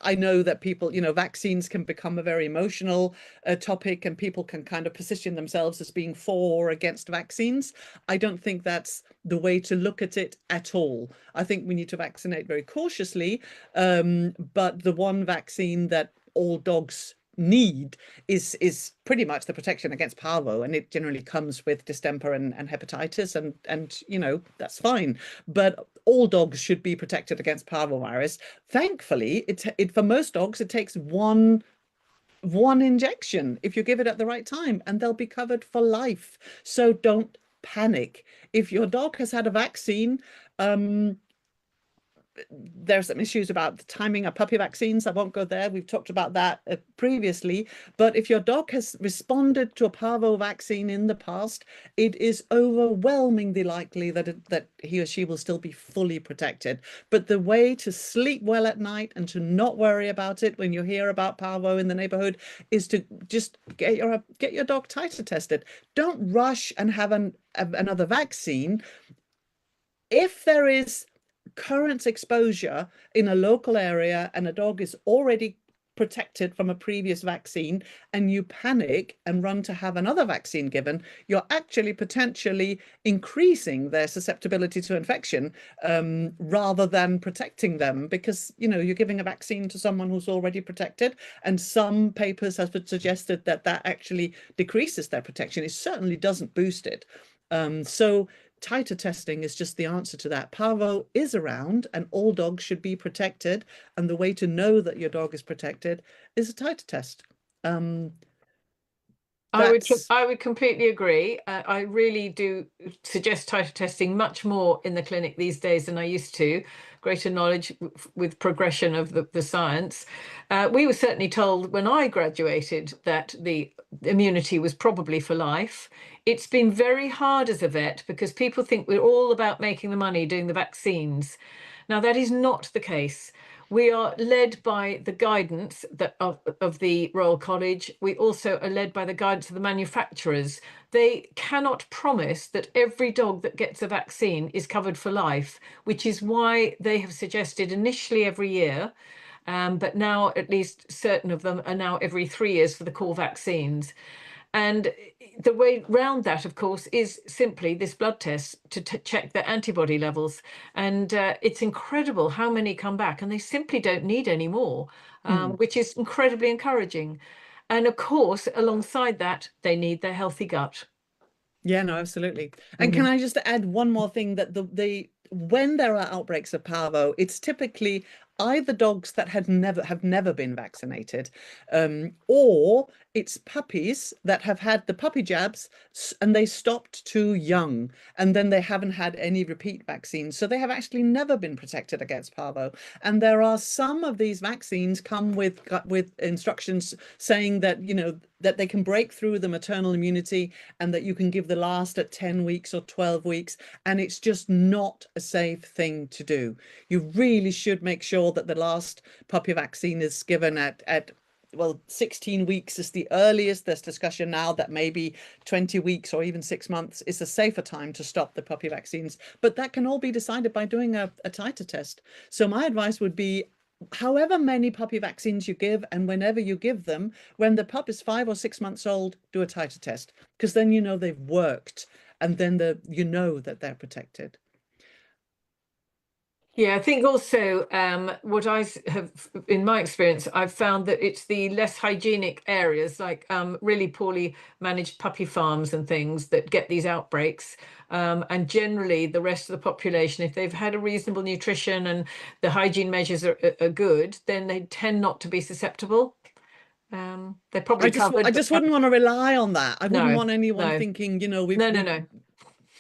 I know that people, you know, vaccines can become a very emotional topic, and people can kind of position themselves as being for or against vaccines. I don't think that's the way to look at it at all. I think we need to vaccinate very cautiously, but the one vaccine that all dogs need is pretty much the protection against parvo, and it generally comes with distemper and hepatitis, and you know, that's fine, but all dogs should be protected against parvovirus. Thankfully, it for most dogs it takes one injection if you give it at the right time, and they'll be covered for life. So don't panic if your dog has had a vaccine. There's some issues about the timing of puppy vaccines. I won't go there. We've talked about that previously. But if your dog has responded to a parvo vaccine in the past, it is overwhelmingly likely that he or she will still be fully protected. But the way to sleep well at night and to not worry about it when you hear about parvo in the neighborhood is to just get your dog titer tested. Don't rush and have another vaccine. If there is current exposure in a local area and a dog is already protected from a previous vaccine, and you panic and run to have another vaccine given, you're actually potentially increasing their susceptibility to infection, rather than protecting them, because, you know, you're giving a vaccine to someone who's already protected, and some papers have suggested that actually decreases their protection. It certainly doesn't boost it. So titer testing is just the answer to that. Parvo is around, and all dogs should be protected. And the way to know that your dog is protected is a titer test. I would completely agree. I really do suggest titer testing much more in the clinic these days than I used to. Greater knowledge with progression of the science. We were certainly told when I graduated that the immunity was probably for life. It's been very hard as a vet because people think we're all about making the money doing the vaccines. Now, that is not the case. We are led by the guidance of the Royal College. We also are led by the guidance of the manufacturers. They cannot promise that every dog that gets a vaccine is covered for life, which is why they have suggested initially every year, but now at least certain of them are now every 3 years for the core vaccines. And the way round that, of course, is simply this blood test to check their antibody levels. And it's incredible how many come back and they simply don't need any more, which is incredibly encouraging. And of course, alongside that, they need their healthy gut. Yeah, no, absolutely. And can I just add one more thing, that when there are outbreaks of parvo, it's typically either dogs that have never been vaccinated, or it's puppies that have had the puppy jabs and they stopped too young, and then they haven't had any repeat vaccines, so they have actually never been protected against parvo. And there are some of these vaccines come with instructions saying that, you know, that they can break through the maternal immunity and that you can give the last at 10 weeks or 12 weeks, and it's just not a safe thing to do. You really should make sure that the last puppy vaccine is given at well, 16 weeks is the earliest. There's discussion now that maybe 20 weeks or even 6 months is a safer time to stop the puppy vaccines, but that can all be decided by doing a titer test. So my advice would be, however many puppy vaccines you give, and whenever you give them, when the pup is 5 or 6 months old, do a titer test, because then you know they've worked, and then you know that they're protected. Yeah, I think also what I have, in my experience, I've found that it's the less hygienic areas, like really poorly managed puppy farms and things, that get these outbreaks. And generally, the rest of the population, if they've had a reasonable nutrition and the hygiene measures are good, then they tend not to be susceptible. They're probably covered. I just wouldn't want to rely on that. I wouldn't want anyone no. thinking, you know, No.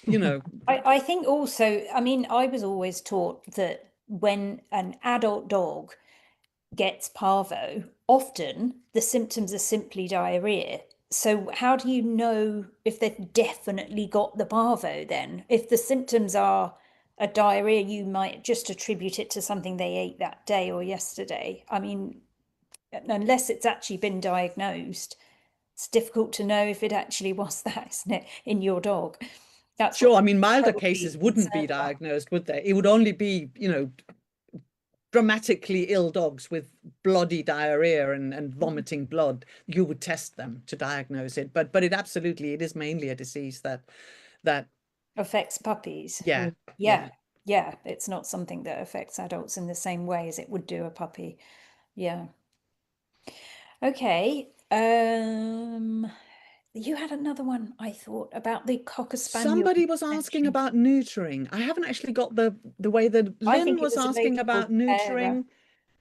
You know. I think also, I mean, I was always taught that when an adult dog gets parvo, often the symptoms are simply diarrhea. So how do you know if they've definitely got the parvo then? If the symptoms are a diarrhea, you might just attribute it to something they ate that day or yesterday. I mean, unless it's actually been diagnosed, it's difficult to know if it actually was that, isn't it, in your dog? That's sure. I mean, milder cases wouldn't be about. diagnosed, would they? It would only be, you know, dramatically ill dogs with bloody diarrhea and vomiting blood. You would test them to diagnose it, but it absolutely, it is mainly a disease that affects puppies. Yeah. It's not something that affects adults in the same way as it would do a puppy. Yeah. Okay. You had another one, I thought, about the Cocker Spaniel. Somebody was asking about neutering. I haven't actually got the way that Lynn was asking about neutering.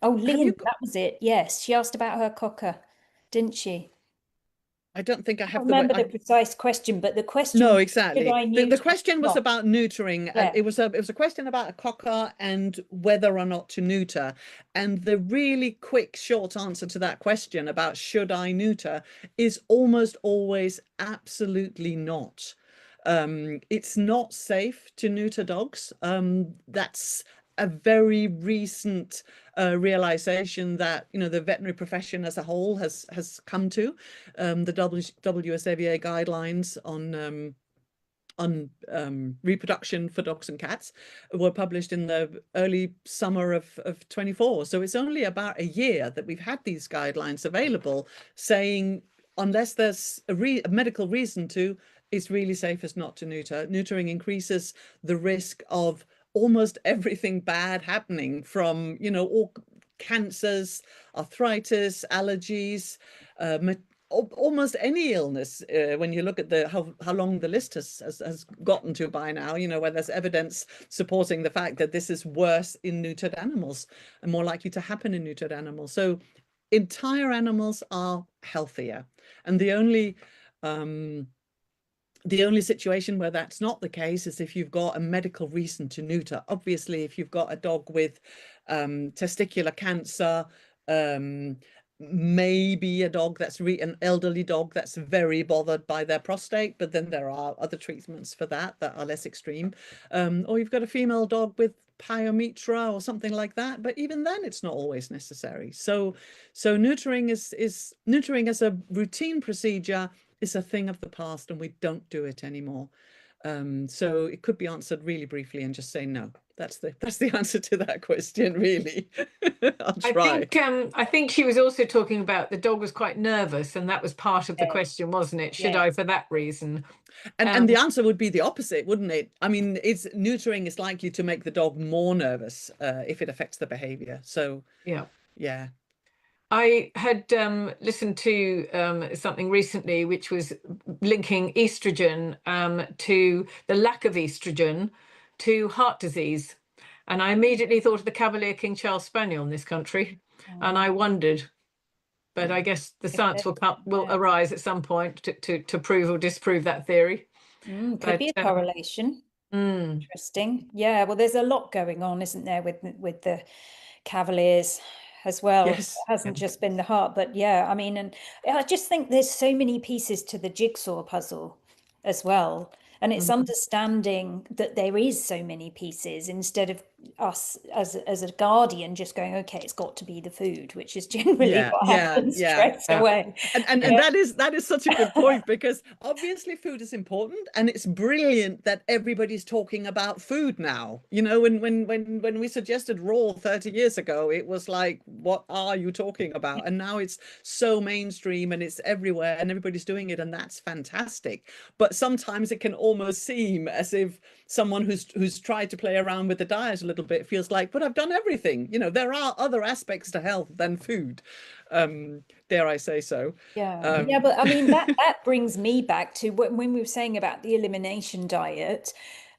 Oh, Lynn, that was it. Yes, she asked about her cocker, didn't she? I don't think I have remember the precise question, but the question. No, exactly. The question was about neutering, and it was a question about a cocker and whether or not to neuter. And the really quick, short answer to that question about should I neuter is almost always absolutely not. It's not safe to neuter dogs. That's a very recent realization that, you know, the veterinary profession as a whole has come to. The WSAVA guidelines on reproduction for dogs and cats were published in the early summer of 24. So it's only about a year that we've had these guidelines available saying, unless there's a medical reason to, it's really safest not to neuter. Neutering increases the risk of almost everything bad happening, from, you know, all cancers, arthritis, allergies, almost any illness. When you look at how long the list has gotten to by now, you know, where there's evidence supporting the fact that this is worse in neutered animals and more likely to happen in neutered animals. So entire animals are healthier, and the only situation where that's not the case is if you've got a medical reason to neuter. Obviously, if you've got a dog with testicular cancer, maybe a dog that's an elderly dog that's very bothered by their prostate, but then there are other treatments for that are less extreme. Or you've got a female dog with pyometra or something like that, but even then it's not always necessary. So neutering is neutering as a routine procedure is a thing of the past, and we don't do it anymore. So it could be answered really briefly and just say no. That's the answer to that question, really. I'll try. I think she was also talking about the dog was quite nervous, and that was part of the question, wasn't it? Should I, for that reason? And the answer would be the opposite, wouldn't it? I mean, neutering is likely to make the dog more nervous if it affects the behavior. So yeah. I had listened to something recently which was linking estrogen to the lack of estrogen to heart disease. And I immediately thought of the Cavalier King Charles Spaniel in this country, and I wondered. But I guess the science will arise at some point to prove or disprove that theory. Could be a correlation. Interesting. Yeah, well, there's a lot going on, isn't there, with the Cavaliers as well. Yes. It hasn't just been the heart, but yeah, I mean, and I just think there's so many pieces to the jigsaw puzzle as well. And it's understanding that there is so many pieces instead of us as a guardian just going, okay, it's got to be the food, which is generally what happens straight away. And that is such a good point, because obviously food is important, and it's brilliant that everybody's talking about food now. You know, when we suggested raw 30 years ago, it was like, what are you talking about? And now it's so mainstream and it's everywhere and everybody's doing it, and that's fantastic. But sometimes it can almost seem as if someone who's tried to play around with the diet a little bit feels like, but I've done everything. You know, there are other aspects to health than food. Dare I say so? Yeah. Yeah, but I mean, that brings me back to when we were saying about the elimination diet,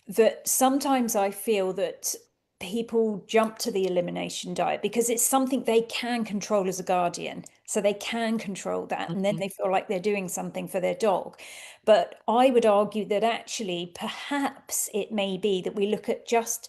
that sometimes I feel that people jump to the elimination diet because it's something they can control as a guardian. So they can control that, and then they feel like they're doing something for their dog. But I would argue that actually, perhaps it may be that we look at just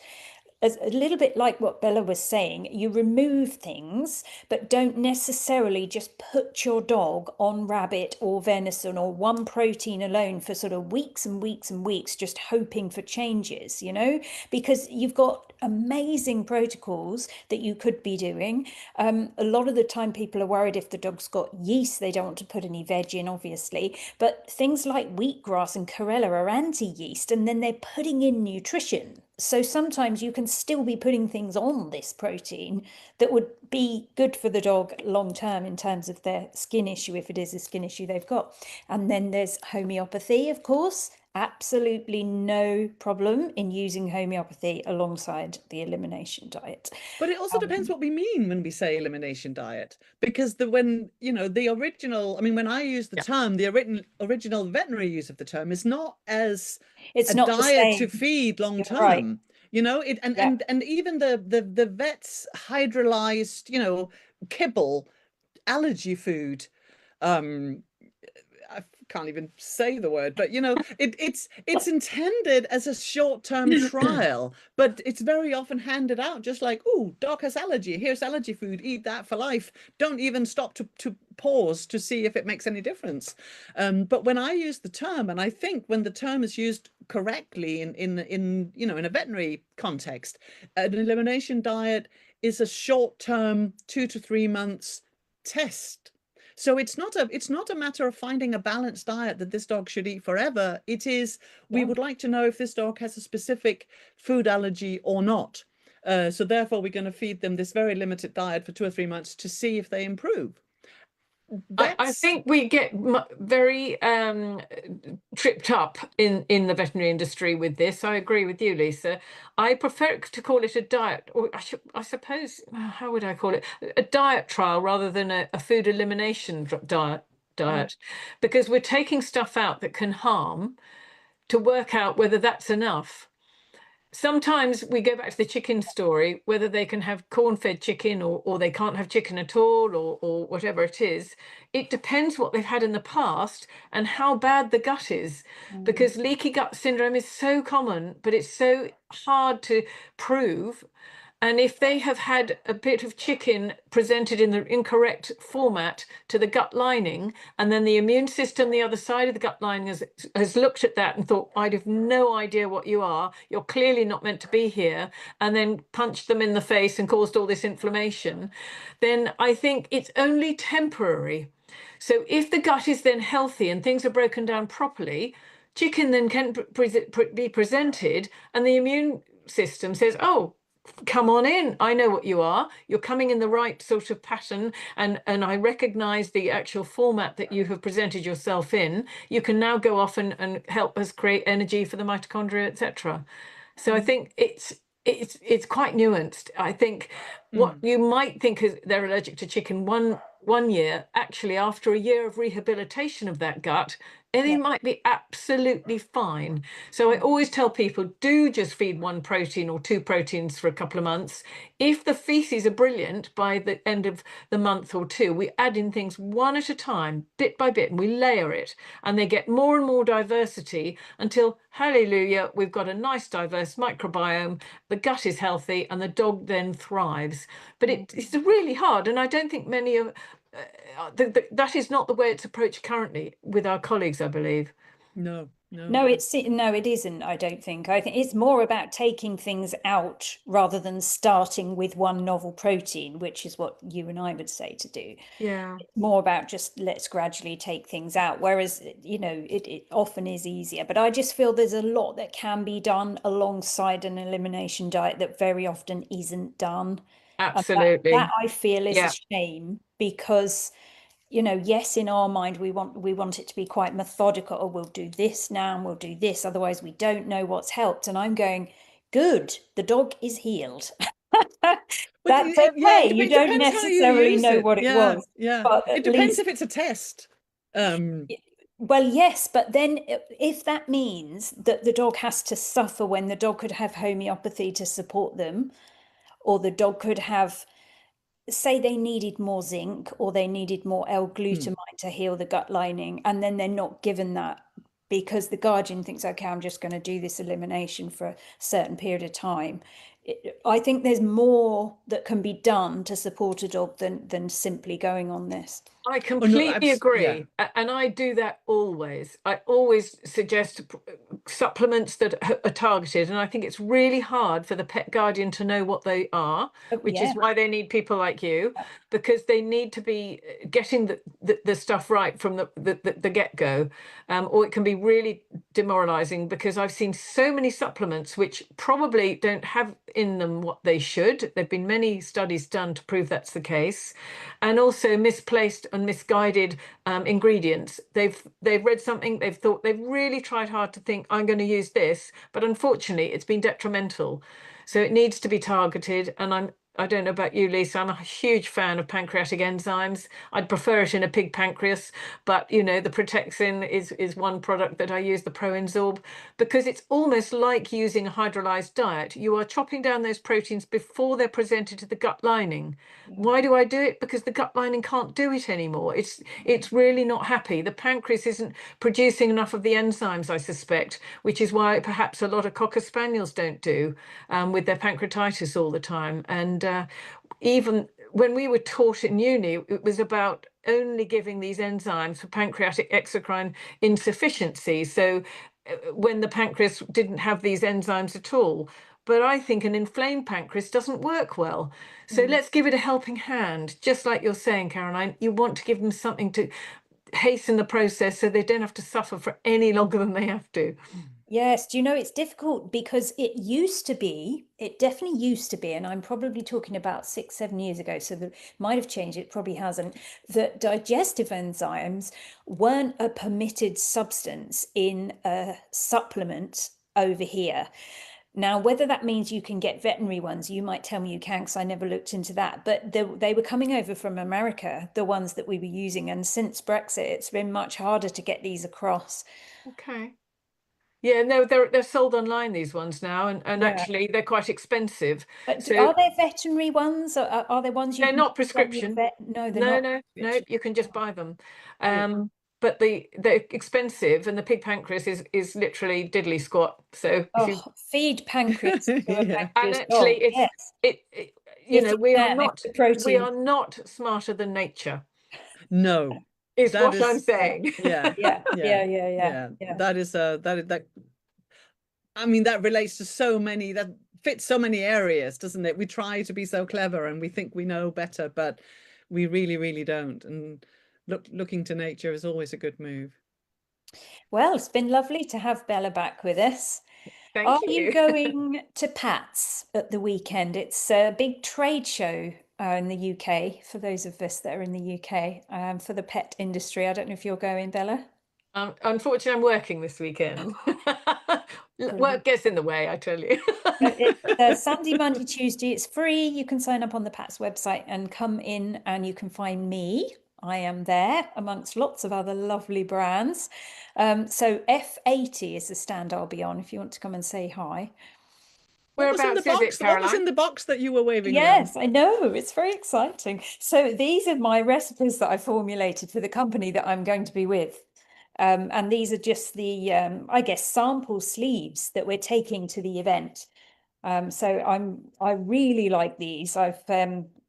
as a little bit like what Bella was saying, you remove things, but don't necessarily just put your dog on rabbit or venison or one protein alone for sort of weeks and weeks and weeks, just hoping for changes, you know, because you've got amazing protocols that you could be doing. A lot of the time people are worried if the dog's got yeast, they don't want to put any veg in, obviously, but things like wheatgrass and chlorella are anti-yeast, and then they're putting in nutrition. So sometimes you can still be putting things on this protein that would be good for the dog long term in terms of their skin issue, if it is a skin issue they've got. And then there's homeopathy, of course. Absolutely no problem in using homeopathy alongside the elimination diet. But it also depends what we mean when we say elimination diet, because when I use the term, the original veterinary use of the term is not as it's a not diet to feed long term. Right. You know, and even the vets hydrolyzed, you know, kibble, allergy food, I can't even say the word, but you know, it's intended as a short-term trial, but it's very often handed out just like, oh, dog has allergy, here's allergy food, eat that for life. Don't even stop to pause to see if it makes any difference. But when I use the term, and I think when the term is used correctly in you know, in a veterinary context, an elimination diet is a short-term 2 to 3 months test. So it's not a matter of finding a balanced diet that this dog should eat forever. It is, we would like to know if this dog has a specific food allergy or not. So therefore, we're going to feed them this very limited diet for 2 or 3 months to see if they improve. I think we get very tripped up in the veterinary industry with this. I agree with you, Lisa. I prefer to call it a diet, or I suppose, how would I call it? A diet trial rather than a food elimination diet, because we're taking stuff out that can harm to work out whether that's enough. Sometimes we go back to the chicken story, whether they can have corn-fed chicken or they can't have chicken at all, or whatever it is. It depends what they've had in the past and how bad the gut is, because leaky gut syndrome is so common, but it's so hard to prove. And if they have had a bit of chicken presented in the incorrect format to the gut lining, and then the immune system, the other side of the gut lining, has looked at that and thought, I'd have no idea what you are, you're clearly not meant to be here, and then punched them in the face and caused all this inflammation, then I think it's only temporary. So if the gut is then healthy and things are broken down properly, chicken then can be presented, and the immune system says, oh, come on in, I know what you are, you're coming in the right sort of pattern, and I recognize the actual format that you have presented yourself in. You can now go off and help us create energy for the mitochondria, etc. So I think it's quite nuanced. I think what you might think is they're allergic to chicken one year, actually after a year of rehabilitation of that gut, and Yeah. it might be absolutely fine. So I always tell people, do just feed one protein or two proteins for a couple of months. If the feces are brilliant by the end of the month or two, we add in things one at a time, bit by bit, and we layer it, and they get more and more diversity until, hallelujah, we've got a nice diverse microbiome, the gut is healthy, and the dog then thrives. But it's really hard, and I don't think many of that is not the way it's approached currently with our colleagues, I believe. No, it isn't, I don't think. I think it's more about taking things out rather than starting with one novel protein, which is what you and I would say to do. Yeah. It's more about just let's gradually take things out, whereas, it often is easier. But I just feel there's a lot that can be done alongside an elimination diet that very often isn't done. Absolutely. That I feel is Yeah. a shame, because yes, in our mind we want it to be quite methodical. Oh, we'll do this now and we'll do this, otherwise we don't know what's helped. And I'm going, good, the dog is healed. That's okay. Yeah, You don't depends how you necessarily use know it. what it Yeah, was. yeah. But It at depends least, if it's a test. well, yes, but then if that means that the dog has to suffer when the dog could have homeopathy to support them, or the dog could have, say they needed more zinc or they needed more L-glutamine to heal the gut lining, and then they're not given that because the guardian thinks, okay, I'm just going to do this elimination for a certain period of time. I think there's more that can be done to support a dog than simply going on this. I completely agree. And I do that always. I always suggest supplements that are targeted. And I think it's really hard for the pet guardian to know what they are, which is why they need people like you, because they need to be getting the stuff right from the get-go. Or it can be really demoralizing, because I've seen so many supplements which probably don't have in them what they should. There've been many studies done to prove that's the case, and also misplaced and misguided ingredients. They've read something, they've really tried hard to think, I'm going to use this, but unfortunately it's been detrimental. So it needs to be targeted. And I don't know about you, Lisa, I'm a huge fan of pancreatic enzymes. I'd prefer it in a pig pancreas, but the Protexin is one product that I use, the Proensorb, because it's almost like using a hydrolyzed diet. You are chopping down those proteins before they're presented to the gut lining. Why do I do it? Because the gut lining can't do it anymore. It's really not happy. The pancreas isn't producing enough of the enzymes, I suspect, which is why perhaps a lot of Cocker Spaniels don't do with their pancreatitis all the time. And even when we were taught in uni, it was about only giving these enzymes for pancreatic exocrine insufficiency. So when the pancreas didn't have these enzymes at all. But I think an inflamed pancreas doesn't work well. So let's give it a helping hand. Just like you're saying, Caroline, you want to give them something to hasten the process so they don't have to suffer for any longer than they have to. Yes, it's difficult because it definitely used to be, and I'm probably talking about 6-7 years ago, so that might have changed, it probably hasn't, that digestive enzymes weren't a permitted substance in a supplement over here. Now, whether that means you can get veterinary ones, you might tell me you can, because I never looked into that, but they were coming over from America, the ones that we were using, and since Brexit, it's been much harder to get these across. Okay. Yeah, no, they're sold online, these ones now, and actually they're quite expensive. But So are there veterinary ones? Are there ones you they're can not get from your prescription. vet? No, they're No, not. no, you can just buy them. But they're expensive, and the pig pancreas is literally diddly squat. So if you Feed pancreas to a Yeah. pancreas and actually dog. Yes. we are protein. not smarter than nature, No, is that what I'm saying. yeah, Yeah. that is that I mean, that relates to so many, that fits so many areas, doesn't it? We try to be so clever and we think we know better, but we really, really don't. And looking to nature is always a good move. Well, it's been lovely to have Bella back with us. Thank Are you. you going to Pat's at the weekend? It's a big trade show in the UK, for those of us that are in the UK, for the pet industry. I don't know if you're going, Bella. Unfortunately, I'm working this weekend. Work gets in the way, I tell you. It's Sunday, Monday, Tuesday. It's free. You can sign up on the Pat's website and come in, and you can find me. I am there amongst lots of other lovely brands. So F80 is the stand I'll be on if you want to come and say hi. What was in the Whereabouts is it, box? What was in Caroline? the box that you were waving around? Yes, I know. It's very exciting. So these are my recipes that I formulated for the company that I'm going to be with. And these are just the, I guess, sample sleeves that we're taking to the event. So I really like these.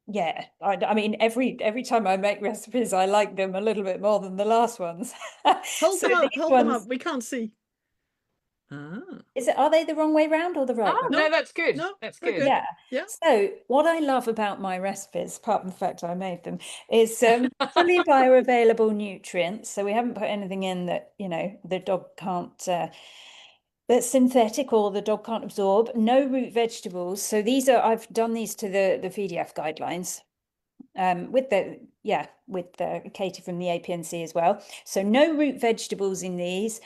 Yeah, I mean, every time I make recipes, I like them a little bit more than the last ones. Hold So them up, these hold them ones, up. We can't see. Ah, are they the wrong way round or the right Oh, way? no, that's good. no, That's they're good. good. Yeah. Yeah. So what I love about my recipes, apart from the fact I made them, is fully bioavailable nutrients. So we haven't put anything in that, you know, the dog can't, that's synthetic or the dog can't absorb. No root vegetables. So these are, I've done these to the PDF guidelines. With Katie from the APNC as well. So no root vegetables in these.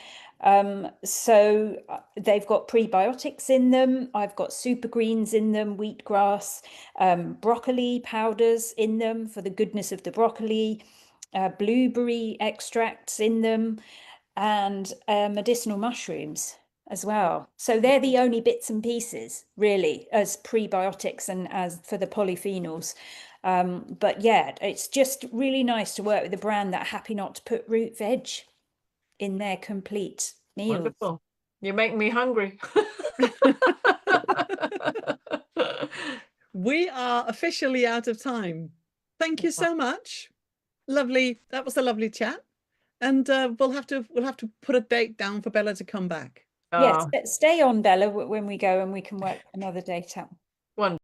So they've got prebiotics in them. I've got super greens in them, wheatgrass, broccoli powders in them for the goodness of the broccoli, blueberry extracts in them, and medicinal mushrooms as well. So they're the only bits and pieces really as prebiotics and as for the polyphenols. But yeah, it's just really nice to work with a brand that are happy not to put root veg in their complete meals. Wonderful. You're making me hungry. We are officially out of time. Thank you so much. Lovely. That was a lovely chat. And we'll have to put a date down for Bella to come back. Yes, stay on, Bella, when we go, and we can work another date out. Wonderful.